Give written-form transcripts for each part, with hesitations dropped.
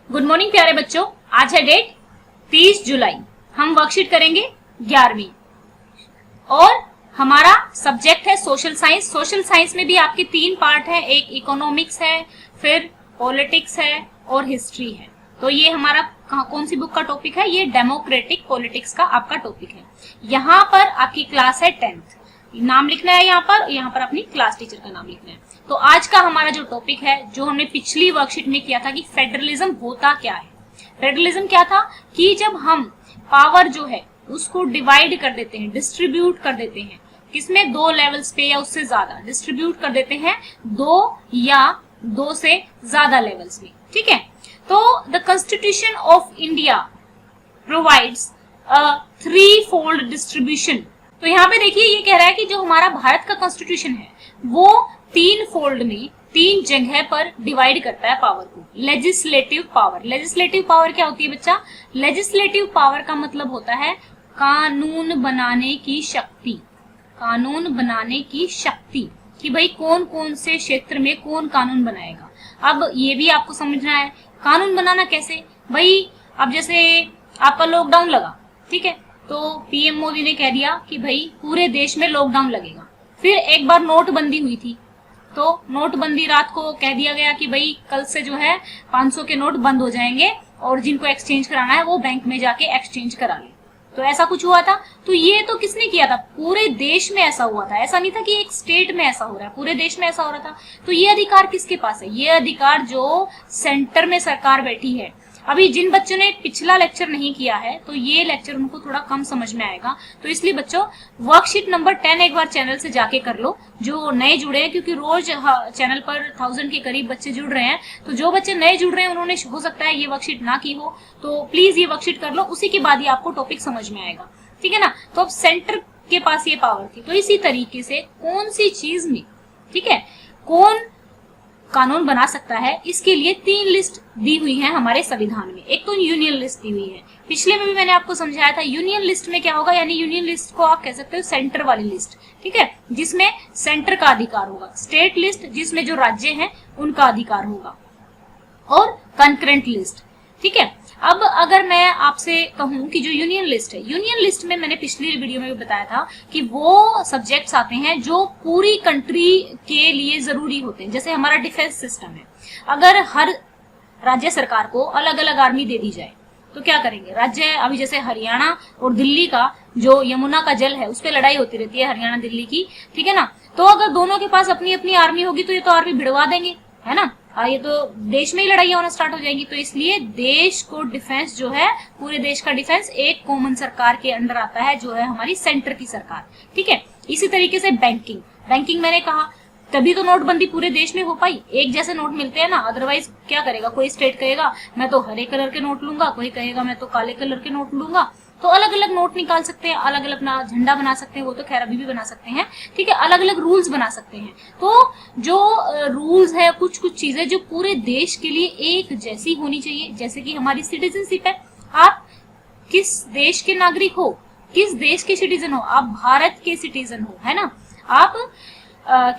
Good morning प्यारे बच्चों। आज है डेट 30 जुलाई। हम वर्कशीट करेंगे 11वीं और हमारा सब्जेक्ट है सोशल साइंस। सोशल साइंस में भी आपके 3 पार्ट है, एक इकोनॉमिक्स है, फिर पॉलिटिक्स है और हिस्ट्री है। तो ये हमारा कौन सी बुक का टॉपिक है? ये डेमोक्रेटिक पॉलिटिक्स का आपका टॉपिक है। यहाँ पर आपकी क्लास है 10th। नाम लिखना है यहाँ पर अपनी क्लास टीचर का नाम लिखना है। तो आज का हमारा जो टॉपिक है, जो हमने पिछली वर्कशीट में किया था कि फेडरलिज्म होता क्या है। फेडरलिज्म क्या था कि जब हम पावर जो है उसको डिवाइड कर देते हैं, डिस्ट्रीब्यूट कर देते हैं, किसमें 2 लेवल्स पे या उससे ज्यादा डिस्ट्रीब्यूट कर देते हैं, 2 या 2 से ज्यादा लेवल्स में। ठीक है, तो the constitution of India provides a 3-fold distribution. तो यहाँ पे देखिए ये कह रहा है कि जो हमारा भारत का कॉन्स्टिट्यूशन है वो 3 फोल्ड में 3 जगह पर डिवाइड करता है पावर को। लेजिस्लेटिव पावर, लेजिस्लेटिव पावर क्या होती है बच्चा? लेजिस्लेटिव पावर का मतलब होता है कानून बनाने की शक्ति। कानून बनाने की शक्ति कि भाई कौन कौन से क्षेत्र में कौन कानून बनाएगा। अब ये भी आपको समझना है कानून बनाना कैसे। भाई अब जैसे आपका लॉकडाउन लगा, ठीक है, तो पीएम मोदी ने कह दिया कि भाई पूरे देश में लॉकडाउन लगेगा। फिर एक बार नोटबंदी हुई थी, तो नोटबंदी रात को कह दिया गया कि भाई कल से जो है 500 के नोट बंद हो जाएंगे और जिनको एक्सचेंज कराना है वो बैंक में जाके एक्सचेंज करा ले। तो ऐसा कुछ हुआ था। तो ये तो किसने किया था? पूरे देश में ऐसा हुआ था। ऐसा नहीं था कि एक स्टेट में ऐसा हो रहा है, पूरे देश में ऐसा हो रहा था। तो ये अधिकार किसके पास है? ये अधिकार जो सेंटर में सरकार बैठी है। अभी जिन बच्चों ने पिछला लेक्चर नहीं किया है तो ये लेक्चर उनको थोड़ा कम समझ में आएगा, तो इसलिए बच्चों वर्कशीट नंबर 10 एक बार चैनल से जाके कर लो, जो नए जुड़े हैं, क्योंकि रोज चैनल पर 1000 के करीब बच्चे जुड़ रहे हैं। तो जो बच्चे नए जुड़ रहे हैं उन्होंने हो सकता है ये वर्कशीट ना की हो, तो प्लीज ये वर्कशीट कर लो, उसी के बाद ही आपको टॉपिक समझ में आएगा। ठीक है ना। तो अब सेंटर के पास ये पावर थी, तो इसी तरीके से कौन सी चीज में, ठीक है, कौन कानून बना सकता है, इसके लिए 3 लिस्ट दी हुई है हमारे संविधान में। एक तो यूनियन लिस्ट दी हुई है, पिछले में भी मैंने आपको समझाया था। यूनियन लिस्ट में क्या होगा, यानी यूनियन लिस्ट को आप कह सकते हो सेंटर वाली लिस्ट, ठीक है, जिसमें सेंटर का अधिकार होगा। स्टेट लिस्ट जिसमें जो राज्य हैं उनका अधिकार होगा, और कंकरेंट लिस्ट। ठीक है। अब अगर मैं आपसे कहूं कि जो यूनियन लिस्ट है, यूनियन लिस्ट में मैंने पिछली वीडियो में भी बताया था कि वो सब्जेक्ट्स आते हैं जो पूरी कंट्री के लिए जरूरी होते हैं। जैसे हमारा डिफेंस सिस्टम है, अगर हर राज्य सरकार को अलग अलग आर्मी दे दी जाए तो क्या करेंगे? राज्य अभी जैसे हरियाणा और दिल्ली का जो यमुना का जल है उस पर लड़ाई होती रहती है, हरियाणा दिल्ली की, ठीक है ना। तो अगर दोनों के पास अपनी अपनी आर्मी होगी तो ये तो आर्मी भिड़वा देंगे, है ना। ये तो देश में ही लड़ाई होना स्टार्ट हो जाएगी। तो इसलिए देश को डिफेंस जो है, पूरे देश का डिफेंस एक कॉमन सरकार के अंडर आता है, जो है हमारी सेंटर की सरकार। ठीक है। इसी तरीके से बैंकिंग, बैंकिंग मैंने कहा तभी तो नोटबंदी पूरे देश में हो पाई। एक जैसे नोट मिलते हैं ना, अदरवाइज क्या करेगा? कोई स्टेट कहेगा मैं तो हरे कलर के नोट लूंगा, कोई कहेगा मैं तो काले कलर के नोट लूंगा। तो अलग अलग नोट निकाल सकते हैं, अलग अलग अपना झंडा बना सकते हैं, वो तो खैर अभी भी बना सकते हैं, ठीक है, अलग अलग रूल्स बना सकते हैं। तो जो रूल्स है, कुछ कुछ चीजें जो पूरे देश के लिए एक जैसी होनी चाहिए, जैसे कि हमारी सिटीजनशिप है। आप किस देश के नागरिक हो, किस देश के सिटीजन हो? आप भारत के सिटीजन हो, है ना। आप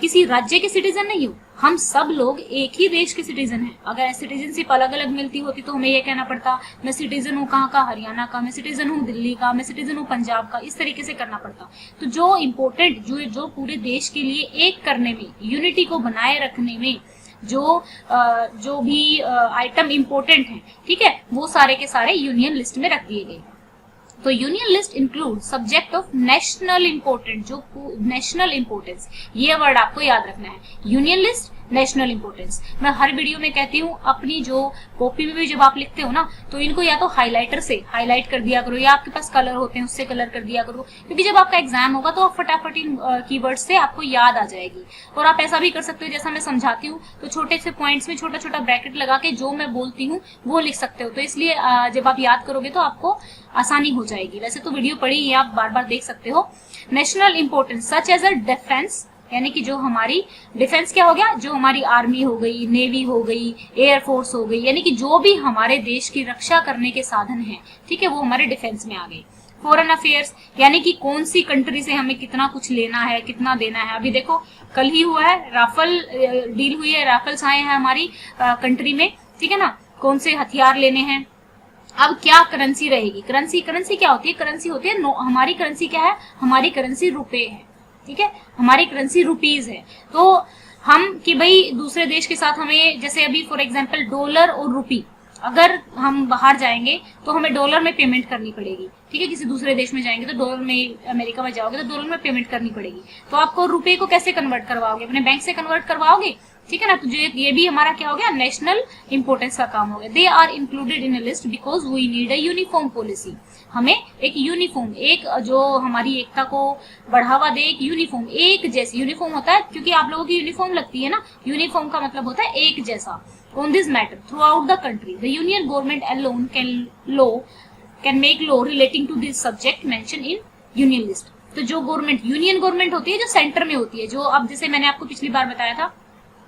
किसी राज्य के सिटीजन नहीं हो, हम सब लोग एक ही देश के सिटीजन हैं। अगर सिटीजनशिप अलग अलग मिलती होती तो हमें ये कहना पड़ता मैं सिटीजन हूँ कहाँ का, हरियाणा का, मैं सिटीजन हूँ दिल्ली का, मैं सिटीजन हूँ पंजाब का, इस तरीके से करना पड़ता। तो जो इम्पोर्टेंट, जो पूरे देश के लिए एक करने में, यूनिटी को बनाए रखने में जो भी आइटम इम्पोर्टेंट है, ठीक है, वो सारे के सारे यूनियन लिस्ट में रख दिए गए। तो union list include subject of national importance, जो नेशनल इंपोर्टेंस, ये वर्ड आपको याद रखना है। Union list, national importance. मैं हर वीडियो में कहती हूँ, अपनी जो कॉपी में भी जब आप लिखते हो ना, तो इनको या तो हाइलाइटर से हाईलाइट कर दिया करो, या आपके पास कलर होते हैं उससे कलर कर दिया करो, क्योंकि जब आपका एग्जाम होगा तो आप फटाफट इन कीवर्ड्स से आपको याद आ जाएगी। और आप ऐसा भी कर सकते हो, जैसा मैं समझाती हूँ तो छोटे से पॉइंट्स में छोटा छोटा ब्रैकेट लगा के जो मैं बोलती हूँ वो लिख सकते हो। तो इसलिए जब आप याद करोगे तो आपको आसानी हो जाएगी। वैसे तो वीडियो पढ़ी है, आप बार बार देख सकते हो। National importance such as a defence, यानी कि जो हमारी डिफेंस क्या हो गया, जो हमारी आर्मी हो गई, नेवी हो गई, एयरफोर्स हो गई, यानी कि जो भी हमारे देश की रक्षा करने के साधन हैं, ठीक है, वो हमारे डिफेंस में आ गए। फॉरेन अफेयर्स, यानी कि कौन सी कंट्री से हमें कितना कुछ लेना है, कितना देना है। अभी देखो कल ही हुआ है, राफेल डील हुई है, राफेल्स आए हैं हमारी कंट्री में, ठीक है ना। कौन से हथियार लेने हैं। अब क्या करेंसी रहेगी, करेंसी क्या होती है, करेंसी होती है हमारी करेंसी क्या है, हमारी करेंसी रुपए है, ठीक है, हमारी करेंसी रुपीज है। तो हम कि भाई दूसरे देश के साथ हमें, जैसे अभी फॉर एग्जांपल डॉलर और रुपी, अगर हम बाहर जाएंगे तो हमें डॉलर में पेमेंट करनी पड़ेगी, ठीक है, किसी दूसरे देश में जाएंगे तो डॉलर में, अमेरिका में जाओगे तो डॉलर में पेमेंट करनी पड़ेगी। तो आपको रुपए को कैसे कन्वर्ट करवाओगे, अपने बैंक से कन्वर्ट करवाओगे, ठीक है ना। तो ये भी हमारा क्या हो गया, नेशनल इंपोर्टेंस का काम हो गया। They are included in a list because we need a uniform policy, हमें एक यूनिफॉर्म, एक जो हमारी एकता को बढ़ावा दे, एक यूनिफॉर्म, एक जैसी यूनिफॉर्म होता है, क्योंकि आप लोगों की यूनिफॉर्म लगती है ना, यूनिफॉर्म का मतलब होता है एक जैसा। On this matter throughout the country, the union government alone can make law relating to this subject mentioned in union list। तो जो गवर्नमेंट, यूनियन गवर्नमेंट होती है जो सेंटर में होती है, जो अब जैसे मैंने आपको पिछली बार बताया था,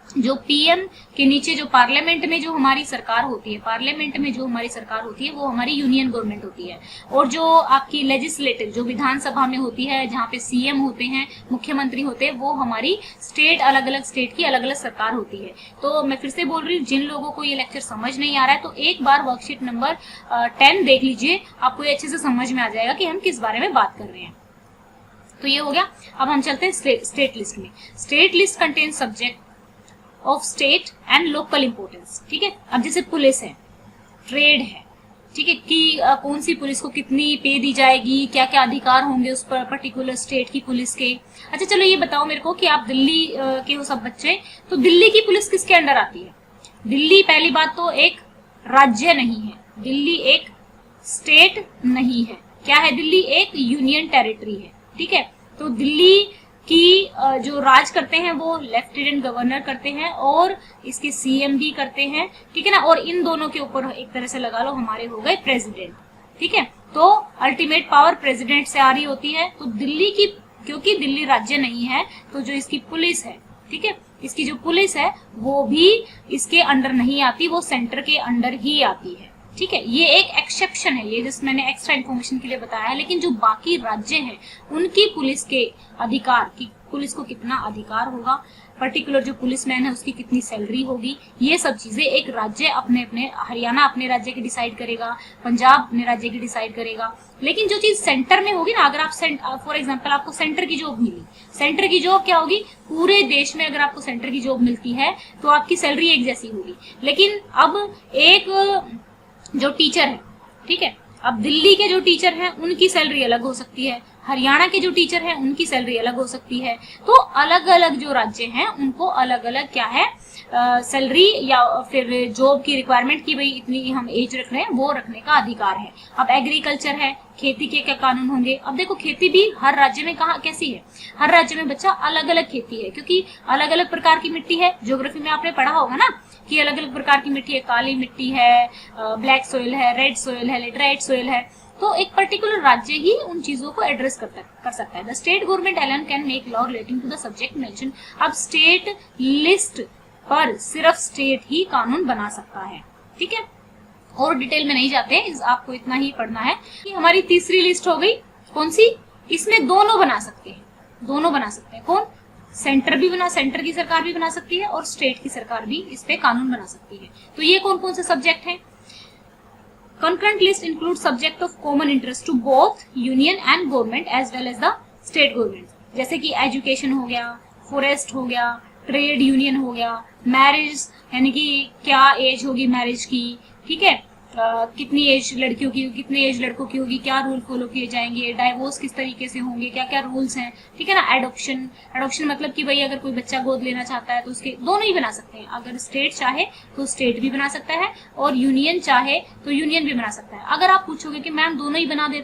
जो पीएम के नीचे जो पार्लियामेंट में जो हमारी सरकार होती है, पार्लियामेंट में जो हमारी सरकार होती है वो हमारी यूनियन गवर्नमेंट होती है। और जो आपकी लेजिस्लेटिव, जो विधानसभा में होती है, जहाँ पे सीएम होते हैं, मुख्यमंत्री होते हैं, वो हमारी स्टेट, अलग अलग स्टेट की अलग अलग सरकार होती है। तो मैं फिर से बोल रही हूँ, जिन लोगों को ये लेक्चर समझ नहीं आ रहा है तो एक बार वर्कशीट नंबर 10 देख लीजिए, आपको ये अच्छे से समझ में आ जाएगा कि हम किस बारे में बात कर रहे हैं। तो ये हो गया। अब हम चलते हैं स्टेट लिस्ट में। State list contain subject of state and local importance, ठीक है। अब जैसे पुलिस है, ट्रेड है, ठीक है, कि कौन सी पुलिस को कितनी पे दी जाएगी, क्या क्या अधिकार होंगे उस पर पर्टिकुलर स्टेट की पुलिस के। अच्छा चलो ये बताओ मेरे को कि आप दिल्ली के हो सब बच्चे, तो दिल्ली की पुलिस किसके अंडर आती है। दिल्ली पहली बात तो एक राज्य नहीं है, दिल्ली एक स्टेट नहीं है, क्या है, दिल्ली एक यूनियन टेरिटरी है, ठीक है। तो दिल्ली कि जो राज करते हैं वो लेफ्टिनेंट गवर्नर करते हैं और इसके सीएम भी करते हैं, ठीक है ना। और इन दोनों के ऊपर एक तरह से लगा लो हमारे हो गए प्रेसिडेंट, ठीक है। तो अल्टीमेट पावर प्रेसिडेंट से आ रही होती है। तो दिल्ली की, क्योंकि दिल्ली राज्य नहीं है, तो जो इसकी पुलिस है, ठीक है, इसकी जो पुलिस है वो भी इसके अंडर नहीं आती, वो सेंटर के अंडर ही आती है, ठीक है। ये एक एक्सेप्शन है, ये जस्ट मैंने एक्स्ट्रा इन्फॉर्मेशन के लिए बताया है। लेकिन जो बाकी राज्य हैं उनकी पुलिस के अधिकार, की पुलिस को कितना अधिकार होगा, पर्टिकुलर जो पुलिसमैन है उसकी कितनी सैलरी होगी, ये सब चीजें एक राज्य अपने अपने, हरियाणा अपने राज्य की डिसाइड करेगा, पंजाब अपने राज्य की डिसाइड करेगा। लेकिन जो चीज सेंटर में होगी ना, अगर आप फॉर एग्जांपल आपको सेंटर की जॉब मिली, सेंटर की जॉब क्या होगी, पूरे देश में अगर आपको सेंटर की जॉब मिलती है तो आपकी सैलरी एक जैसी होगी। लेकिन अब एक जो टीचर है, ठीक है, अब दिल्ली के जो टीचर हैं उनकी सैलरी अलग हो सकती है, हरियाणा के जो टीचर हैं उनकी सैलरी अलग हो सकती है। तो अलग अलग जो राज्य हैं उनको अलग अलग क्या है, सैलरी या फिर जॉब की रिक्वायरमेंट की भाई इतनी हम एज रख रहे हैं, वो रखने का अधिकार है। अब एग्रीकल्चर है, खेती के क्या कानून होंगे। अब देखो खेती भी हर राज्य में कहाँ कैसी है, हर राज्य में बच्चा अलग अलग खेती है, क्योंकि अलग अलग प्रकार की मिट्टी है। ज्योग्राफी में आपने पढ़ा होगा ना कि अलग अलग प्रकार की मिट्टी है, काली मिट्टी है, ब्लैक सोइल है, रेड सोइल है, लेटराइट सोइल है। तो एक पर्टिकुलर राज्य ही उन चीजों को एड्रेस कर सकता है। The state government alone can make law relating to the subject mention. अब स्टेट लिस्ट पर सिर्फ स्टेट ही कानून बना सकता है, ठीक है। और डिटेल में नहीं जाते हैं, आपको इतना ही पढ़ना है कि हमारी तीसरी लिस्ट हो गई कौन सी, इसमें दोनों बना सकते हैं, दोनों बना सकते हैं। कौन, सेंटर की सरकार भी बना सकती है और स्टेट की सरकार भी इस पे कानून बना सकती है। तो ये कौन कौन से सब्जेक्ट हैं। Concurrent list includes subject of common interest to both union and government as well as the state government। जैसे कि एजुकेशन हो गया, फॉरेस्ट हो गया, ट्रेड यूनियन हो गया, मैरिज यानी कि क्या एज होगी मैरिज की, ठीक है, कितनी एज लड़कियों की, कितनी एज लड़कों की होगी, क्या रूल फॉलो किए जाएंगे, डाइवोर्स किस तरीके से होंगे, क्या क्या रूल्स हैं, ठीक है ना। एडॉप्शन मतलब कि भाई अगर कोई बच्चा गोद लेना चाहता है तो उसके दोनों ही बना सकते हैं। अगर स्टेट चाहे तो स्टेट भी बना सकता है और यूनियन चाहे तो यूनियन भी बना सकता है। अगर आप पूछोगे कि मैम दोनों ही बना दे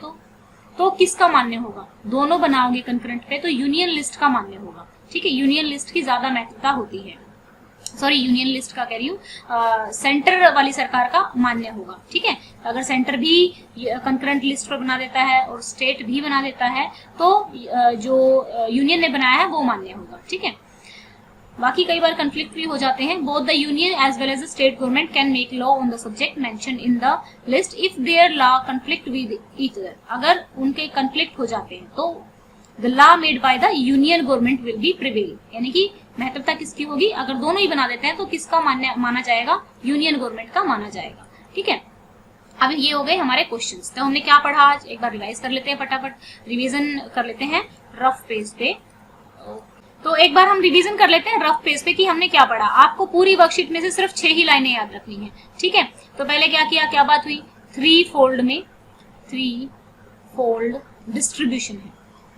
तो किसका मान्य होगा, दोनों बनाओगे कंकरेंट पे तो यूनियन लिस्ट का मान्य होगा, ठीक है। यूनियन लिस्ट की ज्यादा महत्वता होती है, सॉरी यूनियन लिस्ट का कह रही हूँ, सेंटर वाली सरकार का मान्य होगा, ठीक है। अगर सेंटर भी कंकरेंट लिस्ट पर बना देता है और स्टेट भी बना देता है तो जो यूनियन ने बनाया है वो मान्य होगा, ठीक है। बाकी कई बार कंफ्लिक्ट भी हो जाते हैं। Both the union as well as the state government can make law on the subject mention in the list if their law conflict with each other. अगर उनके कंफ्लिक्ट हो जाते हैं तो the law made by the union government will be prevail, यानी कि महत्वता किसकी होगी, अगर दोनों ही बना देते हैं तो किसका माना जाएगा, यूनियन गवर्नमेंट का माना जाएगा। ठीक है। अब ये हो गए हमारे क्वेश्चंस। तो हमने क्या पढ़ा आज, एक बार रिवाइज कर लेते हैं, फटाफट रिवीजन कर लेते हैं रफ पेज पे। तो एक बार हम रिवीजन कर लेते हैं रफ पेज पे कि हमने क्या पढ़ा। आपको पूरी वर्कशीट में से सिर्फ 6 ही लाइनें याद रखनी है, ठीक है। तो पहले क्या किया, क्या बात हुई, 3 फोल्ड में 3 फोल्ड डिस्ट्रीब्यूशन है,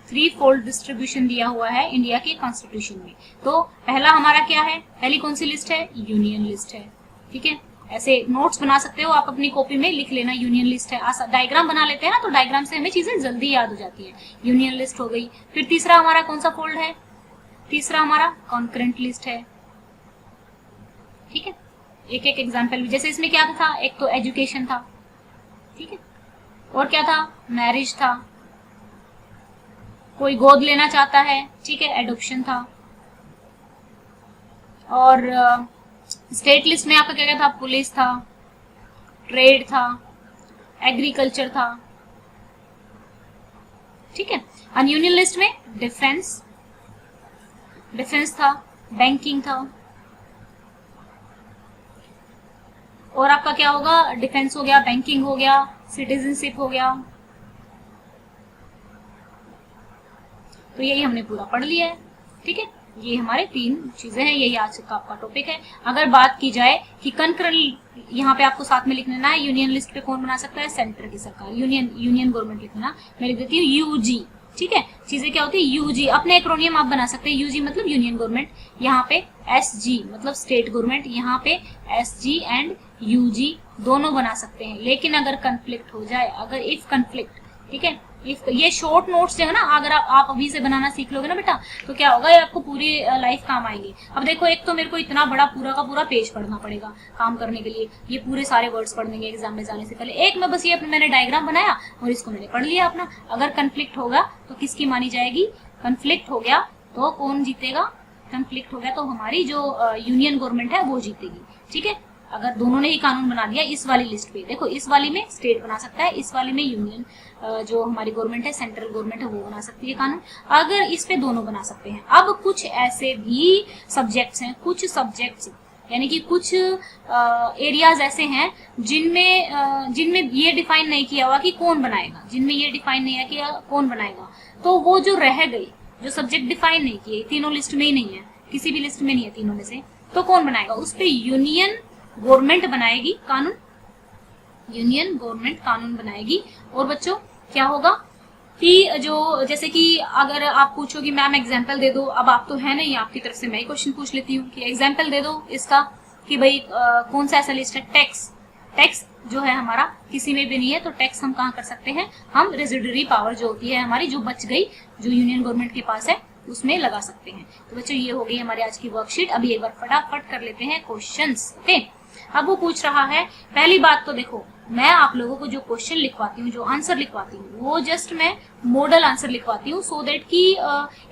3 फोल्ड डिस्ट्रीब्यूशन दिया हुआ है इंडिया के कॉन्स्टिट्यूशन में। तो पहला हमारा क्या है, पहली कौन सी लिस्ट है, यूनियन लिस्ट है, ठीक है। ऐसे नोट्स बना सकते हो आप अपनी कॉपी में, लिख लेना यूनियन लिस्ट है। डायग्राम बना लेते हैं ना, तो डायग्राम से हमें चीजें जल्दी याद हो जाती है। यूनियन लिस्ट हो गई। फिर तीसरा हमारा कौन सा फोल्ड है, तीसरा हमारा कॉन्करेंट लिस्ट है, ठीक है। एक एक एग्जाम्पल, जैसे इसमें क्या था, एक तो एजुकेशन था, ठीक है, और क्या था, मैरिज था, कोई गोद लेना चाहता है, ठीक है, एडॉप्शन था, और स्टेट लिस्ट में आपका क्या क्या था, पुलिस था, ट्रेड था, एग्रीकल्चर था, ठीक है। और यूनियन लिस्ट में डिफेंस था, बैंकिंग था, और आपका क्या होगा, डिफेंस हो गया, बैंकिंग हो गया, सिटीजनशिप हो गया। तो यही हमने पूरा पढ़ लिया है, ठीक है। ये हमारे 3 चीजें हैं, यही आज का आपका टॉपिक है। अगर बात की जाए कि कंकरेंट, यहाँ पे आपको साथ में लिख लेना है, यूनियन लिस्ट पे कौन बना सकता है, सेंटर की सरकार, यूनियन गवर्नमेंट लिखना। मैं लिख देती हूँ यूजी, ठीक है। चीजें क्या होती है, यूजी, अपने एक्रोनियम आप बना सकते हैं। यूजी मतलब यूनियन गवर्नमेंट, यहाँ पे एसजी मतलब स्टेट गवर्नमेंट, यहाँ पे एसजी एंड यूजी दोनों बना सकते हैं। लेकिन अगर कंफ्लिक्ट हो जाए, अगर इफ कंफ्लिक्ट, ठीक है, इफ ये शॉर्ट नोट्स जो है ना, अगर आप अभी से बनाना सीख लोगे ना बेटा, तो क्या होगा, ये आपको पूरी लाइफ काम आएगी। अब देखो, एक तो मेरे को इतना बड़ा पूरा का पूरा पेज पढ़ना पड़ेगा काम करने के लिए, ये पूरे सारे वर्ड्स पढ़ देंगे एग्जाम में जाने से पहले। एक में बस ये मैंने डायग्राम बनाया और इसको मैंने पढ़ लिया अपना। अगर कंफ्लिक्ट होगा तो किसकी मानी जाएगी, कंफ्लिक्ट हो गया तो कौन जीतेगा, कंफ्लिक्ट हो गया तो हमारी जो यूनियन गवर्नमेंट है वो जीतेगी, ठीक है। अगर दोनों ने ही कानून बना दिया इस वाली लिस्ट पे, देखो इस वाली में स्टेट बना सकता है, इस वाली में यूनियन जो हमारी गवर्नमेंट है, सेंट्रल गवर्नमेंट है, वो बना सकती है कानून। अगर इस पे दोनों बना सकते हैं। अब कुछ ऐसे भी सब्जेक्ट्स हैं, कुछ सब्जेक्ट्स यानी कि कुछ एरियाज ऐसे हैं जिनमें ये डिफाइन नहीं किया हुआ कि कौन बनाएगा, जिनमें ये डिफाइन नहीं किया कौन बनाएगा, तो वो जो रह गई, जो सब्जेक्ट डिफाइन नहीं किए, तीनों लिस्ट में ही नहीं है, किसी भी लिस्ट में नहीं है तीनों में से, तो कौन बनाएगा, उस पर यूनियन गवर्नमेंट बनाएगी कानून, यूनियन गवर्नमेंट कानून बनाएगी। और बच्चों क्या होगा कि जो, जैसे कि अगर आप पूछो कि मैम एग्जाम्पल दे दो, अब आप तो है नहीं, आपकी तरफ से मैं ही क्वेश्चन पूछ लेती हूँ कि एग्जाम्पल दे दो इसका, कि भाई कौन सा ऐसा लिस्ट है, टैक्स जो है हमारा किसी में भी नहीं है, तो टैक्स हम कहाँ कर सकते हैं, हम रेजिडरी पावर जो होती है हमारी, जो बच गई, जो यूनियन गवर्नमेंट के पास है, उसमें लगा सकते हैं। तो बच्चों ये हो गई हमारी आज की वर्कशीट। अभी एक बार फटाफट कर लेते हैं क्वेश्चंस, ओके। अब वो पूछ रहा है, पहली बात तो देखो, मैं आप लोगों को जो क्वेश्चन लिखवाती हूँ, जो आंसर लिखवाती हूँ, वो जस्ट मैं मॉडल आंसर लिखवाती हूँ, सो दैट कि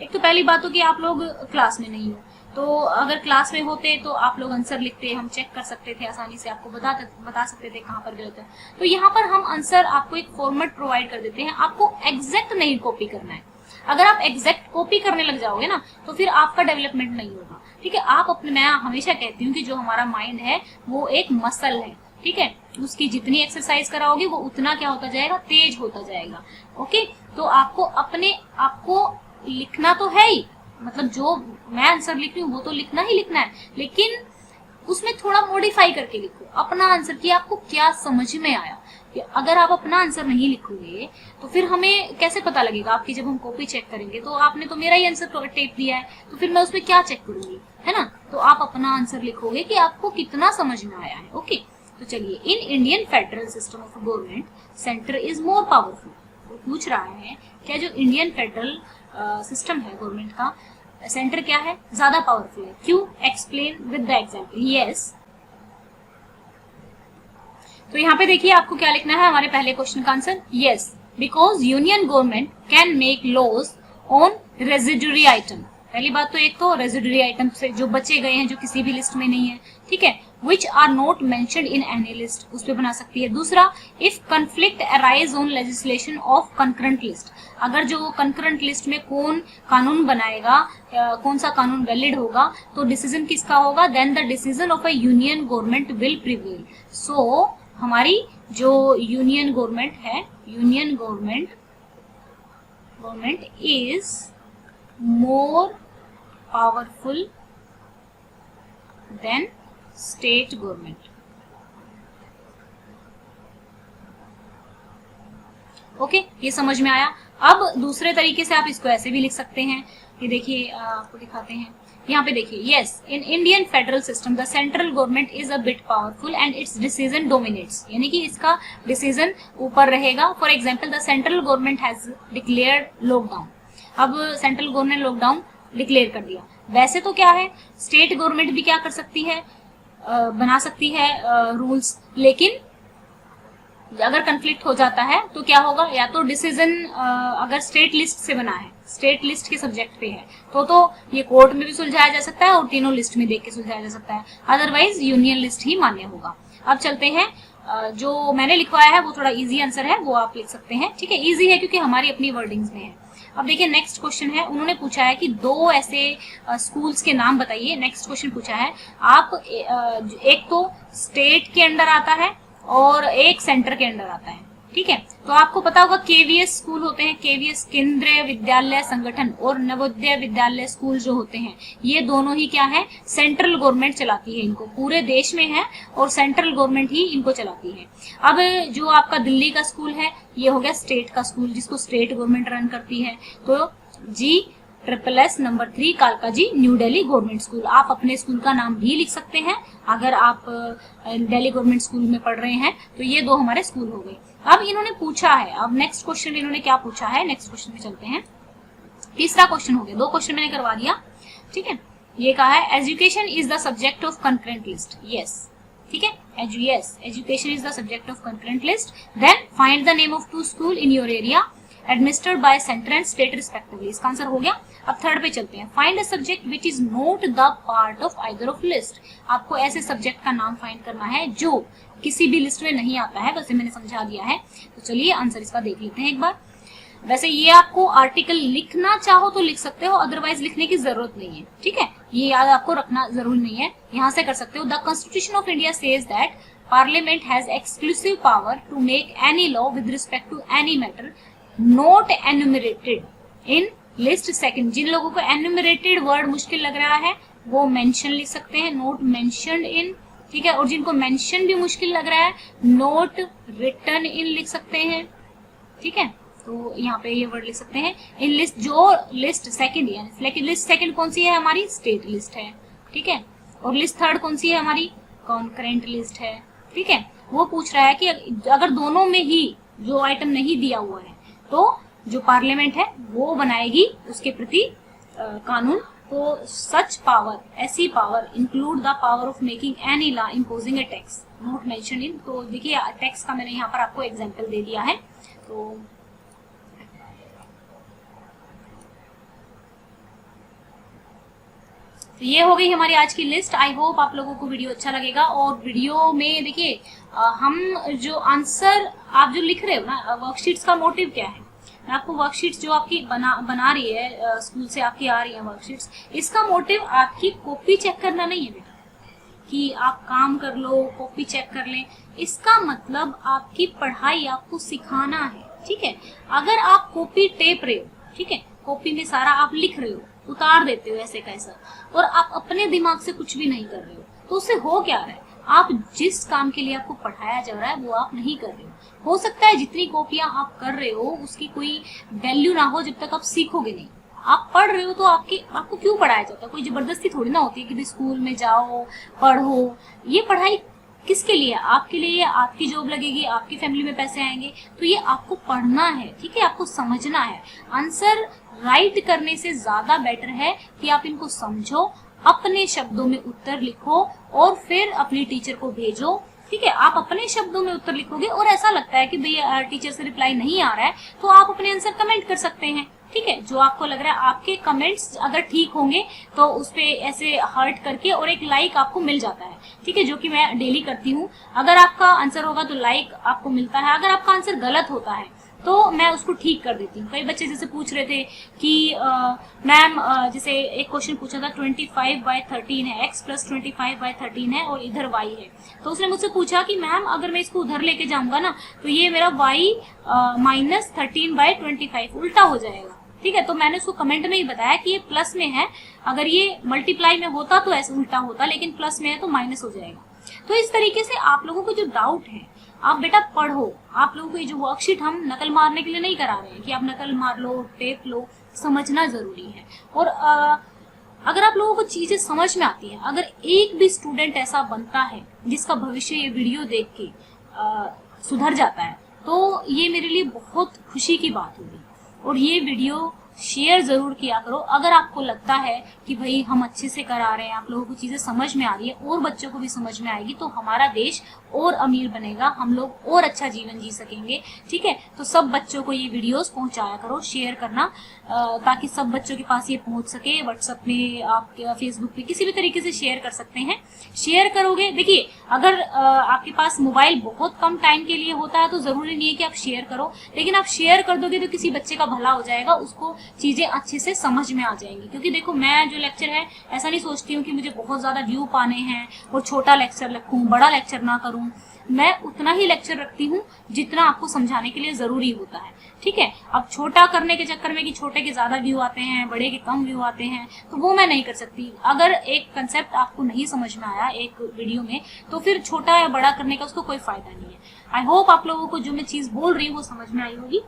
एक तो पहली बात हो कि आप लोग क्लास में नहीं हो, तो अगर क्लास में होते तो आप लोग आंसर लिखते, हम चेक कर सकते थे आसानी से, आपको बता सकते थे कहाँ पर गलत है। तो यहाँ पर हम आंसर आपको एक फॉर्मेट प्रोवाइड कर देते हैं, आपको एग्जैक्ट नहीं कॉपी करना है। अगर आप एग्जैक्ट कॉपी करने लग जाओगे ना, तो फिर आपका डेवलपमेंट नहीं होगा, ठीक है। आप अपने, मैं हमेशा कहती हूँ कि जो हमारा माइंड है वो एक मसल है, ठीक है, उसकी जितनी एक्सरसाइज कराओगे वो उतना क्या होता जाएगा, तेज होता जाएगा, ओके। तो आपको लिखना तो है ही, मतलब जो मैं आंसर लिख रही हूँ वो तो लिखना ही लिखना है, लेकिन उसमें थोड़ा मॉडिफाई करके लिखो अपना आंसर, कि आपको क्या समझ में आया। अगर आप अपना आंसर नहीं लिखोगे तो फिर हमें कैसे पता लगेगा, आपकी जब हम कॉपी चेक करेंगे तो आपने तो मेरा ही आंसर टेप दिया है, तो फिर मैं उसमें क्या चेक करूंगी, है ना। तो आप अपना आंसर लिखोगे कि आपको कितना समझ में आया है, ओके। तो चलिए, in Indian federal system of government centre is more powerful. वो पूछ रहा है क्या जो इंडियन फेडरल सिस्टम है गवर्नमेंट का, सेंटर क्या है, ज्यादा पावरफुल है, क्यों, explain with the example. Yes, तो यहाँ पे देखिए आपको क्या लिखना है, हमारे पहले क्वेश्चन का answer, yes, because union government can make laws on residuary item. पहली बात तो एक तो रेजिडरी आइटम से जो बचे गए हैं, जो किसी भी लिस्ट में नहीं है, ठीक है, which are not mentioned in any list, उस पे बना सकती है। दूसरा, if conflict arise on legislation of concurrent list, अगर जो concurrent list में कौन कानून बनाएगा, कौन सा कानून वैलिड होगा, तो डिसीजन किसका होगा, then the decision of a union government will prevail। So हमारी जो यूनियन गवर्नमेंट है, union government is more powerful than state government. Okay, ये समझ में आया। अब दूसरे तरीके से आप इसको ऐसे भी लिख सकते हैं, ये देखिए आपको दिखाते हैं, यहाँ पे देखिए, yes in Indian federal system the central government is a bit powerful and it's decision dominates, यानी कि इसका डिसीजन ऊपर रहेगा। For example the central government has declared lockdown, अब सेंट्रल गवर्नमेंट ने लॉकडाउन डिक्लेयर कर दिया। वैसे तो क्या है, स्टेट गवर्नमेंट भी क्या कर सकती है, बना सकती है रूल्स, लेकिन अगर कंफ्लिक्ट हो जाता है तो क्या होगा, या तो डिसीजन अगर स्टेट लिस्ट से बना है, स्टेट लिस्ट के सब्जेक्ट पे है, तो ये कोर्ट में भी सुलझाया जा सकता है और तीनों लिस्ट में देख के सुलझाया जा सकता है, अदरवाइज यूनियन लिस्ट ही मान्य होगा। अब चलते हैं, जो मैंने लिखवाया है वो थोड़ा इजी आंसर है, वो आप लिख सकते हैं, ठीक है, इजी है क्योंकि हमारी अपनी वर्डिंग्स में है। अब देखिए नेक्स्ट क्वेश्चन है, उन्होंने पूछा है कि दो ऐसे स्कूल्स के नाम बताइए। नेक्स्ट क्वेश्चन पूछा है, आप एक तो स्टेट के अंडर आता है और एक सेंटर के अंडर आता है, ठीक है। तो आपको पता होगा केवीएस स्कूल होते हैं, केवीएस केंद्रीय विद्यालय संगठन, और नवोदय विद्यालय स्कूल जो होते हैं, ये दोनों ही क्या है, सेंट्रल गवर्नमेंट चलाती है इनको, पूरे देश में है और सेंट्रल गवर्नमेंट ही इनको चलाती है। अब जो आपका दिल्ली का स्कूल है, ये हो गया स्टेट का स्कूल जिसको स्टेट गवर्नमेंट रन करती है। तो GSSS नंबर 3 कालका जी न्यू दिल्ली गवर्नमेंट स्कूल, आप अपने स्कूल का नाम भी लिख सकते हैं अगर आप दिल्ली गवर्नमेंट स्कूल में पढ़ रहे हैं। तो ये दो हमारे स्कूल हो गए। अब इन्होंने पूछा है, अब नेक्स्ट क्वेश्चन इन्होंने क्या पूछा है, नेक्स्ट क्वेश्चन पे चलते हैं। तीसरा क्वेश्चन हो गया, दो क्वेश्चन मैंने करवा दिया, ठीक है। ये कहा है education is the subject of concurrent list, yes, ठीक है, education is the subject of concurrent list. Then find the name of 2 school in your area administered by centre and state respectively, इसका आंसर हो गया। अब third पे चलते हैं, find a subject which is not the part of either of list, आपको ऐसे subject का नाम फाइंड करना है जो किसी भी लिस्ट में नहीं आता है, वैसे मैंने समझा दिया है। तो चलिए आंसर इसका देख लेते हैं एक बार। वैसे ये आपको आर्टिकल लिखना चाहो तो लिख सकते हो, अदरवाइज लिखने की जरूरत नहीं है, ठीक है, ये याद आपको रखना जरूरी नहीं है, यहाँ से कर सकते हो। The constitution of India says that parliament has exclusive power to make any law with respect to any matter not enumerated in list second. जिन लोगों को एनुमरेटेड वर्ड मुश्किल लग रहा है वो मेंशन लिख सकते हैं, नोट मेंशन्ड इन, ठीक है, और जिनको मेंशन भी मुश्किल लग रहा है नोट रिटन इन लिख सकते हैं, ठीक है। तो यहाँ पे ये वर्ड लिख सकते हैं इन लिस्ट, जो लिस्ट सेकंड यानी लिस्ट सेकंड कौन सी है हमारी, स्टेट लिस्ट है, ठीक है, और लिस्ट थर्ड कौन सी है हमारी, कॉन्करेंट लिस्ट है, ठीक है। वो पूछ रहा है कि अगर दोनों में ही जो आइटम नहीं दिया हुआ है तो जो पार्लियामेंट है वो बनाएगी उसके प्रति कानून। तो सच पावर, ऐसी power include the power of making any law imposing A tax not mention in. तो देखिए टैक्स का मैंने यहाँ पर आपको एग्जांपल दे दिया है। तो ये हो गई हमारी आज की लिस्ट। आई होप आप लोगों को वीडियो अच्छा लगेगा। और वीडियो में देखिए हम जो आंसर आप जो लिख रहे हो ना, वर्कशीट्स का मोटिव क्या है, मैं आपको वर्कशीट्स जो आपकी बना रही है स्कूल से आपकी आ रही है वर्कशीट्स, इसका मोटिव आपकी कॉपी चेक करना नहीं है बेटा कि आप काम कर लो कॉपी चेक कर लें। इसका मतलब आपकी पढ़ाई आपको सिखाना है, ठीक है। अगर आप कॉपी टेप रहे हो, ठीक है, कॉपी में सारा आप लिख रहे हो, उतार देते हो ऐसे कैसा, और आप अपने दिमाग से कुछ भी नहीं कर रहे हो, तो उससे हो क्या रहा है, आप जिस काम के लिए आपको पढ़ाया जा रहा है वो आप नहीं कर रहे हो सकता है जितनी कॉपियां आप कर रहे हो उसकी कोई वैल्यू ना हो जब तक आप सीखोगे नहीं। आप पढ़ रहे हो तो आपको क्यों पढ़ाया जाता है, कोई जबरदस्ती थोड़ी ना होती है कि भाई स्कूल में जाओ पढ़ो। ये पढ़ाई किसके लिए, आपके लिए, आपकी जॉब लगेगी, आपकी फैमिली में पैसे आएंगे, तो ये आपको पढ़ना है, ठीक है, आपको समझना है। आंसर राइट करने से ज्यादा बेटर है कि आप इनको समझो, अपने शब्दों में उत्तर लिखो और फिर अपनी टीचर को भेजो, ठीक है। आप अपने शब्दों में उत्तर लिखोगे और ऐसा लगता है कि भाई टीचर से रिप्लाई नहीं आ रहा है तो आप अपने आंसर कमेंट कर सकते हैं, ठीक है। जो आपको लग रहा है आपके कमेंट्स अगर ठीक होंगे तो उस पे ऐसे हार्ट करके और एक लाइक आपको मिल जाता है, ठीक है, जो कि मैं डेली करती हूँ। अगर आपका आंसर होगा तो लाइक आपको मिलता है, अगर आपका आंसर गलत होता है तो मैं उसको ठीक कर देती हूँ। कई बच्चे जैसे पूछ रहे थे कि मैम जैसे एक क्वेश्चन पूछा था 25/13 है, x + 25/13 है और इधर y है। तो उसने मुझसे पूछा कि मैम अगर मैं इसको उधर लेके जाऊंगा ना तो ये मेरा y -13/25 उल्टा हो जाएगा। ठीक है, तो मैंने उसको कमेंट में ही बताया कि ये प्लस में है, अगर ये मल्टीप्लाई में होता तो ऐसे उल्टा होता, लेकिन प्लस में है तो माइनस हो जाएगा। तो इस तरीके से आप लोगों को जो डाउट है आप बेटा पढ़ो। आप लोगों को ये जो वर्कशीट हम नकल मारने के लिए नहीं करा रहे हैं कि आप नकल मार लो, टेप लो, समझना जरूरी है। और अगर आप लोगों को चीजें समझ में आती हैं, अगर एक भी स्टूडेंट ऐसा बनता है जिसका भविष्य ये वीडियो देख के सुधर जाता है, तो ये मेरे लिए बहुत खुशी की बात होगी। और ये वीडियो शेयर जरूर किया करो। अगर आपको लगता है कि भाई हम अच्छे से करा रहे हैं, आप लोगों को चीजें समझ में आ रही है और बच्चों को भी समझ में आएगी, तो हमारा देश और अमीर बनेगा, हम लोग और अच्छा जीवन जी सकेंगे। ठीक है, तो सब बच्चों को ये वीडियोस पहुंचाया करो, शेयर करना, ताकि सब बच्चों के पास ये पहुंच सके। व्हाट्सएप में, आप फेसबुक पे, किसी भी तरीके से शेयर कर सकते हैं। शेयर करोगे, देखिए अगर आपके पास मोबाइल बहुत कम टाइम के लिए होता है तो जरूरी नहीं है कि आप शेयर करो, लेकिन आप शेयर कर दोगे तो किसी बच्चे का भला हो जाएगा, उसको चीजें अच्छे से समझ में आ जाएंगी। क्योंकि देखो, मैं जो लेक्चर है ऐसा नहीं सोचती हूँ कि मुझे बहुत ज्यादा व्यू पाने हैं और छोटा लेक्चर रखूं, बड़ा लेक्चर ना करूं। मैं उतना ही लेक्चर रखती हूँ जितना आपको समझाने के लिए जरूरी होता है। ठीक है, अब छोटा करने के चक्कर में कि छोटे के ज्यादा व्यू आते हैं, बड़े के कम व्यू आते हैं, तो वो मैं नहीं कर सकती। अगर एक कंसेप्ट आपको नहीं समझ में आया एक वीडियो में, तो फिर छोटा या बड़ा करने का उसको कोई फायदा नहीं है। आई होप आप लोगों को जो मैं चीज बोल रही हूँ वो समझ में आई होगी।